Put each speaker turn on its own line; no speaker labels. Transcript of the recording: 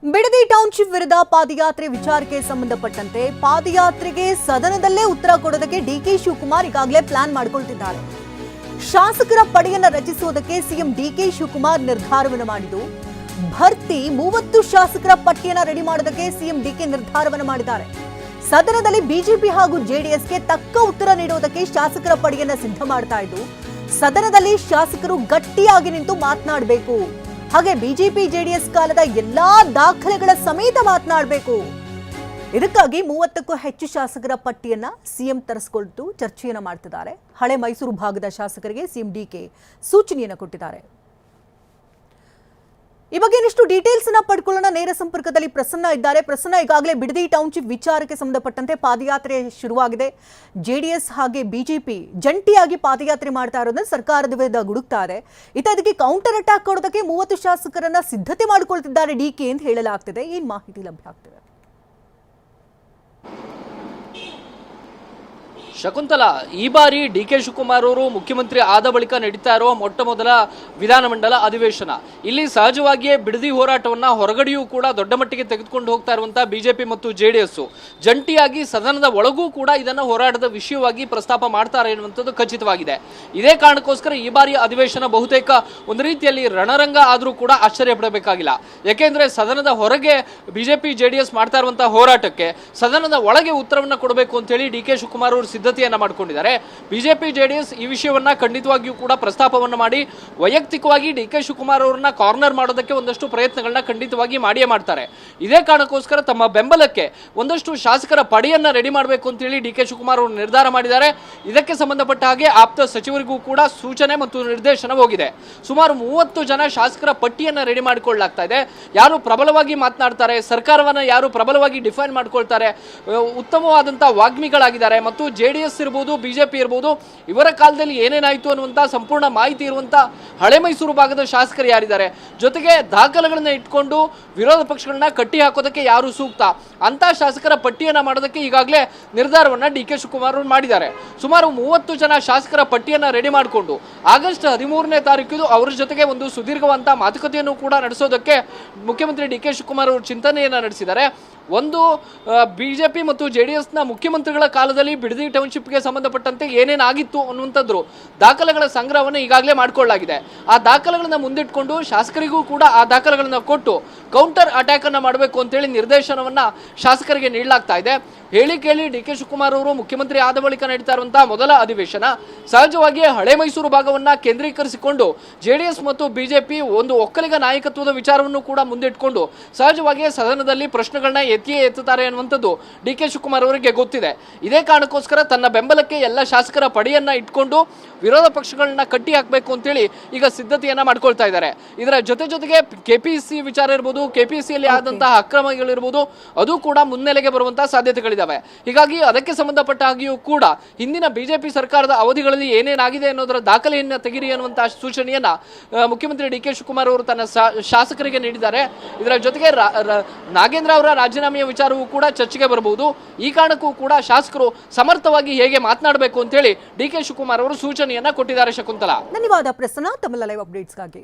Bidadi township ವಿರುದ್ಧ ಪಾದಯಾತ್ರೆ ವಿಚಾರಕ್ಕೆ ಸಂಬಂಧಪಟ್ಟಂತೆ ಪಾದಯಾತ್ರೆಗೆ ಸದನದಲ್ಲೇ ಉತ್ತರ ಕೊಡೋದಕ್ಕೆ ಡಿಕೆ ಶಿವಕುಮಾರ್ ಈಗಾಗಲೇ ಪ್ಲಾನ್ ಮಾಡಿಕೊಳ್ತಿದ್ದಾರೆ. ಶಾಸಕರ ಪಡೆಯನ್ನ ರಚಿಸುವುದಕ್ಕೆ ಸಿಎಂ ಡಿಕೆ ಶಿವಕುಮಾರ್ ನಿರ್ಧಾರವನ್ನು ಮಾಡಿದ್ದು, ಭರ್ತಿ 30 ಶಾಸಕರ ಪಟ್ಟಿಯನ್ನ ರೆಡಿ ಮಾಡೋದಕ್ಕೆ ಸಿಎಂ ಡಿಕೆ ನಿರ್ಧಾರವನ್ನು ಮಾಡಿದ್ದಾರೆ. ಸದನದಲ್ಲಿ ಬಿಜೆಪಿ ಹಾಗೂ ಜೆಡಿಎಸ್ಗೆ ತಕ್ಕ ಉತ್ತರ ನೀಡುವುದಕ್ಕೆ ಶಾಸಕರ ಪಡೆಯನ್ನ ಸಿದ್ಧ ಮಾಡ್ತಾ ಇದ್ದು, ಸದನದಲ್ಲಿ ಶಾಸಕರು ಗಟ್ಟಿಯಾಗಿ ನಿಂತು ಮಾತನಾಡಬೇಕು. ಹಾಗೆ ಬಿಜೆಪಿ ಜೆಡಿಎಸ್ ಕಾಲದ ಎಲ್ಲಾ ದಾಖಲೆಗಳ ಸಮೇತ ಮಾತನಾಡಬೇಕು. ಇದಕ್ಕಾಗಿ 30ಕ್ಕೂ ಹೆಚ್ಚು ಶಾಸಕರ ಪಟ್ಟಿಯನ್ನ ಸಿಎಂ ತರಿಸಿಕೊಂಡು ಚರ್ಚೆಯನ್ನ ಮಾಡ್ತಿದ್ದಾರೆ. ಹಳೆ ಮೈಸೂರು ಭಾಗದ ಶಾಸಕರಿಗೆ ಸಿಎಂ ಡಿಕೆ ಸೂಚನೆಯನ್ನ ಕೊಟ್ಟಿದ್ದಾರೆ. ಈ ಬಗ್ಗೆ ಇನ್ನಷ್ಟು ಡೀಟೇಲ್ಸ್ ಅನ್ನ ಪಡ್ಕೊಳ್ಳೋಣ. ನೇರ ಸಂಪರ್ಕದಲ್ಲಿ ಪ್ರಸನ್ನ ಇದ್ದಾರೆ. ಪ್ರಸನ್ನ, ಈಗಾಗಲೇ ಬಿಡದಿ ಟೌನ್ಶಿಪ್ ವಿಚಾರಕ್ಕೆ ಸಂಬಂಧಪಟ್ಟಂತೆ ಪಾದಯಾತ್ರೆ ಶುರುವಾಗಿದೆ. ಜೆಡಿಎಸ್ ಹಾಗೆ ಬಿಜೆಪಿ ಜಂಟಿಯಾಗಿ ಪಾದಯಾತ್ರೆ ಮಾಡ್ತಾ ಇರೋದನ್ನ ಸರ್ಕಾರದ ವಿರುದ್ಧ ಗುಡುಕ್ತಾ ಇದೆ. ಇದಕ್ಕೆ ಕೌಂಟರ್ ಅಟ್ಯಾಕ್ ಕೊಡೋದಕ್ಕೆ 30 ಶಾಸಕರನ್ನ ಸಿದ್ಧತೆ ಮಾಡಿಕೊಳ್ತಿದ್ದಾರೆ ಡಿಕೆ ಅಂತ ಹೇಳಲಾಗ್ತಿದೆ. ಏನ್ ಮಾಹಿತಿ ಲಭ್ಯ ಆಗ್ತಿದೆ?
ಶಕುಂತಲಾ, ಈ ಬಾರಿ ಡಿಕೆ ಶಿವಕುಮಾರ್ ಅವರು ಮುಖ್ಯಮಂತ್ರಿ ಆದ ಬಳಿಕ ನಡೀತಾ ಇರುವ ಮೊಟ್ಟ ಮೊದಲ ವಿಧಾನಮಂಡಲ ಅಧಿವೇಶನ. ಇಲ್ಲಿ ಸಹಜವಾಗಿಯೇ ಬಿಡದಿ ಹೋರಾಟವನ್ನ ಹೊರಗಡೆಯೂ ಕೂಡ ದೊಡ್ಡ ಮಟ್ಟಿಗೆ ತೆಗೆದುಕೊಂಡು ಹೋಗ್ತಾ ಇರುವಂತಹ ಬಿಜೆಪಿ ಮತ್ತು ಜೆಡಿಎಸ್ ಜಂಟಿಯಾಗಿ ಸದನದ ಒಳಗೂ ಕೂಡ ಇದನ್ನ ಹೋರಾಟದ ವಿಷಯವಾಗಿ ಪ್ರಸ್ತಾಪ ಮಾಡ್ತಾರೆ ಎನ್ನುವಂಥದ್ದು ಖಚಿತವಾಗಿದೆ. ಇದೇ ಕಾರಣಕ್ಕೋಸ್ಕರ ಈ ಬಾರಿ ಅಧಿವೇಶನ ಬಹುತೇಕ ಒಂದು ರೀತಿಯಲ್ಲಿ ರಣರಂಗ ಆದರೂ ಕೂಡ ಆಶ್ಚರ್ಯ ಪಡಬೇಕಾಗಿಲ್ಲ. ಯಾಕೆಂದ್ರೆ ಸದನದ ಹೊರಗೆ ಬಿಜೆಪಿ ಜೆಡಿಎಸ್ ಮಾಡ್ತಾ ಇರುವಂತಹ ಹೋರಾಟಕ್ಕೆ ಸದನದ ಒಳಗೆ ಉತ್ತರವನ್ನ ಕೊಡಬೇಕು ಅಂತ ಹೇಳಿ ಡಿಕೆ ಶಿವಕುಮಾರ್ ಅವರು ಸಿದ್ಧತೆಯನ್ನ ಮಾಡಿಕೊಂಡಿದ್ದಾರೆ. ಬಿಜೆಪಿ ಜೆಡಿಎಸ್ ಈ ವಿಷಯವನ್ನ ಖಂಡಿತವಾಗಿಯೂ ಕೂಡ ಪ್ರಸ್ತಾಪವನ್ನು ಮಾಡಿ ವೈಯಕ್ತಿಕವಾಗಿ ಡಿಕೆ ಶಿವಕುಮಾರ್ ಅವರನ್ನ ಕಾರ್ನರ್ ಮಾಡೋದಕ್ಕೆ ಒಂದಷ್ಟು ಪ್ರಯತ್ನಗಳನ್ನ ಖಂಡಿತವಾಗಿ ಮಾಡಿಯೇ ಮಾಡ್ತಾರೆ. ಇದೇ ಕಾರಣಕ್ಕೋಸ್ಕರ ತಮ್ಮ ಬೆಂಬಲಕ್ಕೆ ಒಂದಷ್ಟು ಶಾಸಕರ ಪಡೆಯನ್ನ ರೆಡಿ ಮಾಡಬೇಕು ಅಂತ ಹೇಳಿ ಡಿಕೆ ಶಿವಕುಮಾರ್ ಅವರು ನಿರ್ಧಾರ ಮಾಡಿದ್ದಾರೆ. ಇದಕ್ಕೆ ಸಂಬಂಧಪಟ್ಟ ಹಾಗೆ ಆಪ್ತ ಸಚಿವರಿಗೂ ಕೂಡ ಸೂಚನೆ ಮತ್ತು ನಿರ್ದೇಶನ ಹೋಗಿದೆ. ಸುಮಾರು 30 ಜನ ಶಾಸಕರ ಪಟ್ಟಿಯನ್ನ ರೆಡಿ ಮಾಡಿಕೊಳ್ಳಲಾಗ್ತಾ ಇದೆ. ಯಾರು ಪ್ರಬಲವಾಗಿ ಮಾತನಾಡ್ತಾರೆ, ಸರ್ಕಾರವನ್ನ ಯಾರು ಪ್ರಬಲವಾಗಿ ಡಿಫೈನ್ ಮಾಡ್ಕೊಳ್ತಾರೆ, ಉತ್ತಮವಾದಂತಹ ವಾಗ್ಮಿಗಳಾಗಿದ್ದಾರೆ ಮತ್ತು ಜೆಡಿಎಸ್ ಇರಬಹುದು, ಬಿಜೆಪಿ ಇರಬಹುದು, ಇವರ ಕಾಲದಲ್ಲಿ ಏನೇನಾಯಿತು ಅನ್ನುವಂತ ಸಂಪೂರ್ಣ ಮಾಹಿತಿ ಇರುವಂತ ಹಳೆ ಮೈಸೂರು ಭಾಗದ ಶಾಸಕರು ಯಾರಿದ್ದಾರೆ, ಜೊತೆಗೆ ದಾಖಲೆಗಳನ್ನ ಇಟ್ಕೊಂಡು ವಿರೋಧ ಪಕ್ಷಗಳನ್ನ ಕಟ್ಟಿ ಹಾಕೋದಕ್ಕೆ ಯಾರು ಸೂಕ್ತ ಅಂತ ಶಾಸಕರ ಪಟ್ಟಿಯನ್ನ ಮಾಡೋದಕ್ಕೆ ಈಗಾಗಲೇ ನಿರ್ಧಾರವನ್ನ ಡಿಕೆ ಶಿವಕುಮಾರ್ ಮಾಡಿದ್ದಾರೆ. ಸುಮಾರು 30 ಜನ ಶಾಸಕರ ಪಟ್ಟಿಯನ್ನ ರೆಡಿ ಮಾಡಿಕೊಂಡು ಆಗಸ್ಟ್ 13ನೇ ತಾರೀಕು ಅವರ ಜೊತೆಗೆ ಒಂದು ಸುದೀರ್ಘವಾದಂತಹ ಮಾತುಕತೆಯನ್ನು ಕೂಡ ನಡೆಸೋದಕ್ಕೆ ಮುಖ್ಯಮಂತ್ರಿ ಡಿಕೆ ಶಿವಕುಮಾರ್ ಅವರು ಚಿಂತನೆಯನ್ನ ನಡೆಸಿದ್ದಾರೆ. ಒಂದು ಬಿಜೆಪಿ ಮತ್ತು ಜೆಡಿಎಸ್ನ ಮುಖ್ಯಮಂತ್ರಿಗಳ ಕಾಲದಲ್ಲಿ ಬಿಡದಿ ಟೌನ್ಶಿಪ್ಗೆ ಸಂಬಂಧಪಟ್ಟಂತೆ ಏನೇನಾಗಿತ್ತು ಅನ್ನುವಂಥದ್ದು ದಾಖಲೆಗಳ ಸಂಗ್ರಹವನ್ನು ಈಗಾಗಲೇ ಮಾಡಿಕೊಳ್ಳಲಾಗಿದೆ. ಆ ದಾಖಲೆಗಳನ್ನ ಮುಂದಿಟ್ಕೊಂಡು ಶಾಸಕರಿಗೂ ಕೂಡ ಆ ದಾಖಲೆಗಳನ್ನ ಕೊಟ್ಟು ಕೌಂಟರ್ ಅಟ್ಯಾಕ್ ಅನ್ನ ಮಾಡಬೇಕು ಅಂತೇಳಿ ನಿರ್ದೇಶನವನ್ನ ಶಾಸಕರಿಗೆ ನೀಡಲಾಗ್ತಾ ಇದೆ. ಹೇಳಿ ಕೇಳಿ ಡಿಕೆ ಶಿವಕುಮಾರ್ ಅವರು ಮುಖ್ಯಮಂತ್ರಿ ಆದ ಬಳಿಕ ನಡೀತಾ ಇರುವಂತಹ ಮೊದಲ ಅಧಿವೇಶನ. ಸಹಜವಾಗಿ ಹಳೆ ಮೈಸೂರು ಭಾಗವನ್ನ ಕೇಂದ್ರೀಕರಿಸಿಕೊಂಡು ಜೆಡಿಎಸ್ ಮತ್ತು ಬಿಜೆಪಿ ಒಂದು ಒಕ್ಕಲಿಗ ನಾಯಕತ್ವದ ವಿಚಾರವನ್ನು ಕೂಡ ಮುಂದಿಟ್ಕೊಂಡು ಸಹಜವಾಗಿ ಸದನದಲ್ಲಿ ಪ್ರಶ್ನೆಗಳನ್ನ ಎತ್ತುತ್ತಾರೆ ಅನ್ನುವಂಥದ್ದು ಡಿಕೆ ಶಿವಕುಮಾರ್ ಅವರಿಗೆ ಗೊತ್ತಿದೆ. ಇದೇ ಕಾರಣಕ್ಕೋಸ್ಕರ ತನ್ನ ಬೆಂಬಲಕ್ಕೆ ಎಲ್ಲ ಶಾಸಕರ ಪಡೆಯನ್ನ ಇಟ್ಕೊಂಡು ವಿರೋಧ ಪಕ್ಷಗಳನ್ನ ಕಟ್ಟಿ ಹಾಕಬೇಕು ಅಂತೇಳಿ ಈಗ ಸಿದ್ಧತೆಯನ್ನ ಮಾಡ್ಕೊಳ್ತಾ ಇದ್ದಾರೆ. ಇದರ ಜೊತೆಗೆ ಕೆಪಿಸಿ ವಿಚಾರ ಇರ್ಬೋದು, ಕೆಪಿಸಿಯಲ್ಲಿ ಆದಂತಹ ಅಕ್ರಮಗಳಿರ್ಬೋದು, ಅದು ಕೂಡ ಮುನ್ನೆಲೆಗೆ ಬರುವಂತಹ ಸಾಧ್ಯತೆಗಳಿದಾವೆ. ಹೀಗಾಗಿ ಅದಕ್ಕೆ ಸಂಬಂಧಪಟ್ಟ ಹಾಗೆಯೂ ಕೂಡ ಹಿಂದಿನ ಬಿಜೆಪಿ ಸರ್ಕಾರದ ಅವಧಿಗಳಲ್ಲಿ ಏನೇನಾಗಿದೆ ಅನ್ನೋದರ ದಾಖಲೆಯನ್ನ ತೆಗಿರಿ ಅನ್ನುವಂತಹ ಸೂಚನೆಯನ್ನ ಮುಖ್ಯಮಂತ್ರಿ ಡಿಕೆ ಶಿವಕುಮಾರ್ ಅವರು ತನ್ನ ಶಾಸಕರಿಗೆ ನೀಡಿದ್ದಾರೆ. ಇದರ ಜೊತೆಗೆ ನಾಗೇಂದ್ರ ಅವರ ರಾಜೀನಾಮೆಯ ವಿಚಾರವೂ ಕೂಡ ಚರ್ಚೆಗೆ ಬರಬಹುದು. ಈ ಕಾರಣಕ್ಕೂ ಕೂಡ ಶಾಸಕರು ಸಮರ್ಥವಾಗಿ ಹೇಗೆ ಮಾತನಾಡಬೇಕು ಅಂತ ಹೇಳಿ ಡಿಕೆ ಶಿವಕುಮಾರ್ ಅವರು ಸೂಚನೆಯನ್ನ ಕೊಟ್ಟಿದ್ದಾರೆ. ಶಕುಂತಲಾ,
ಧನ್ಯವಾದ ಪ್ರಸನ್ನ, ತಮ್ಮ ಲೈವ್ ಅಪ್ಡೇಟ್ಸ್ಗಾಗಿ.